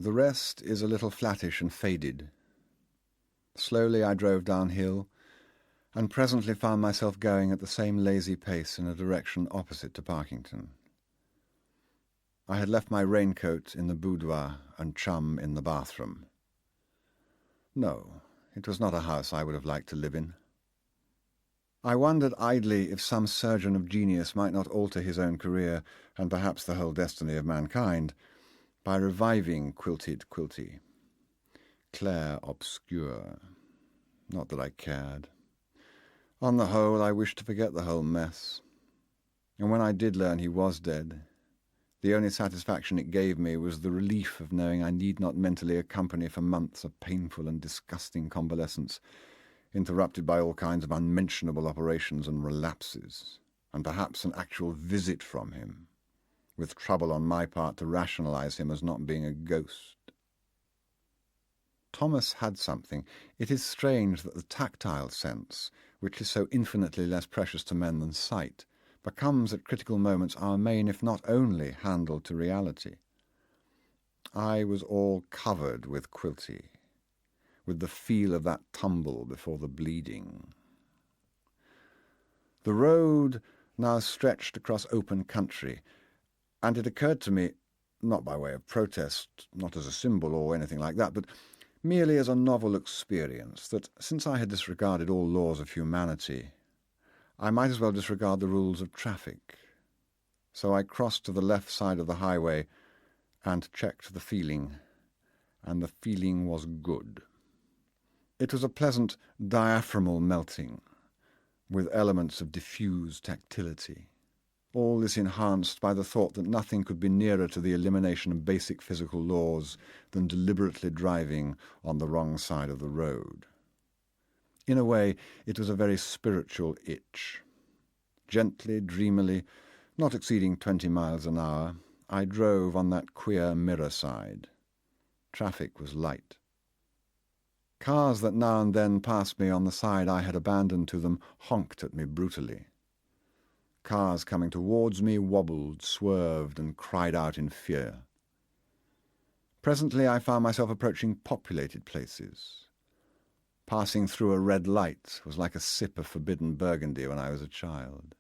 The rest is a little flattish and faded. Slowly I drove downhill, and presently found myself going at the same lazy pace in a direction opposite to Parkington. I had left my raincoat in the boudoir and chum in the bathroom. No, it was not a house I would have liked to live in. I wondered idly if some surgeon of genius might not alter his own career, and perhaps the whole destiny of mankind, by reviving quilted quilty. Clair obscure. Not that I cared. On the whole, I wished to forget the whole mess. And when I did learn he was dead, the only satisfaction it gave me was the relief of knowing I need not mentally accompany for months a painful and disgusting convalescence, interrupted by all kinds of unmentionable operations and relapses, and perhaps an actual visit from him, with trouble on my part to rationalize him as not being a ghost. Thomas had something. It is strange that the tactile sense, which is so infinitely less precious to men than sight, becomes at critical moments our main, if not only, handle to reality. I was all covered with quilty, with the feel of that tumble before the bleeding. The road now stretched across open country, and it occurred to me, not by way of protest, not as a symbol or anything like that, but merely as a novel experience, that since I had disregarded all laws of humanity, I might as well disregard the rules of traffic. So I crossed to the left side of the highway and checked the feeling, and the feeling was good. It was a pleasant diaphragmal melting, with elements of diffuse tactility. All this enhanced by the thought that nothing could be nearer to the elimination of basic physical laws than deliberately driving on the wrong side of the road. In a way, it was a very spiritual itch. Gently, dreamily, not exceeding 20 miles an hour, I drove on that queer mirror side. Traffic was light. Cars that now and then passed me on the side I had abandoned to them honked at me brutally. Cars coming towards me wobbled, swerved, and cried out in fear. Presently I found myself approaching populated places. Passing through a red light was like a sip of forbidden Burgundy when I was a child.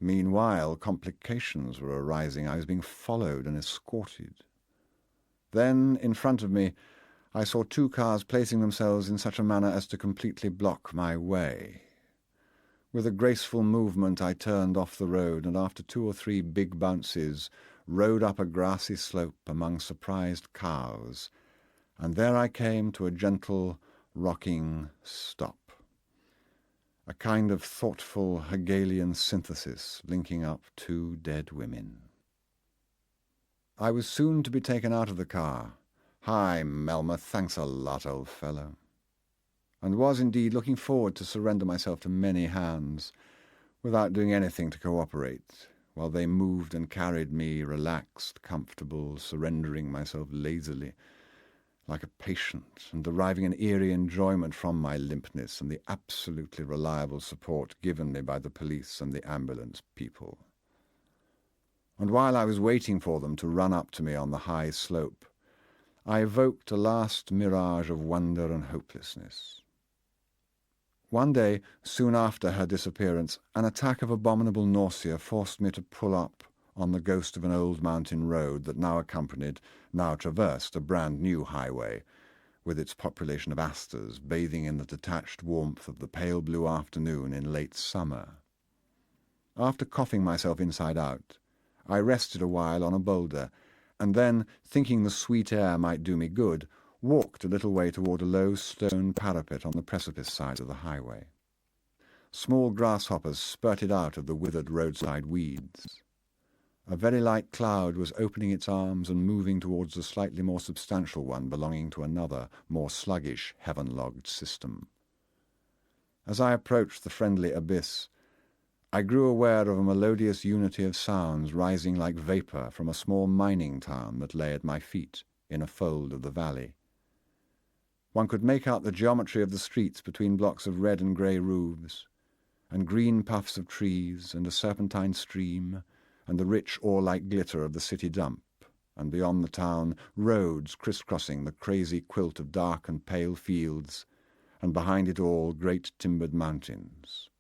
Meanwhile, complications were arising. I was being followed and escorted. Then, in front of me, I saw two cars placing themselves in such a manner as to completely block my way. With a graceful movement I turned off the road, and after 2 or 3 big bounces rode up a grassy slope among surprised cows, and there I came to a gentle, rocking stop. A kind of thoughtful Hegelian synthesis linking up 2 dead women. I was soon to be taken out of the car. "Hi, Melmoth, thanks a lot, old fellow," and was indeed looking forward to surrender myself to many hands, without doing anything to cooperate, while they moved and carried me, relaxed, comfortable, surrendering myself lazily, like a patient, and deriving an eerie enjoyment from my limpness and the absolutely reliable support given me by the police and the ambulance people. And while I was waiting for them to run up to me on the high slope, I evoked a last mirage of wonder and hopelessness. One day, soon after her disappearance, an attack of abominable nausea forced me to pull up on the ghost of an old mountain road that now traversed a brand-new highway, with its population of asters bathing in the detached warmth of the pale blue afternoon in late summer. After coughing myself inside out, I rested a while on a boulder, and then, thinking the sweet air might do me good, walked a little way toward a low stone parapet on the precipice side of the highway. Small grasshoppers spurted out of the withered roadside weeds. A very light cloud was opening its arms and moving towards a slightly more substantial one belonging to another, more sluggish, heaven-logged system. As I approached the friendly abyss, I grew aware of a melodious unity of sounds rising like vapour from a small mining town that lay at my feet in a fold of the valley. One could make out the geometry of the streets between blocks of red and grey roofs, and green puffs of trees, and a serpentine stream, and the rich ore-like glitter of the city dump, and beyond the town, roads crisscrossing the crazy quilt of dark and pale fields, and behind it all great timbered mountains.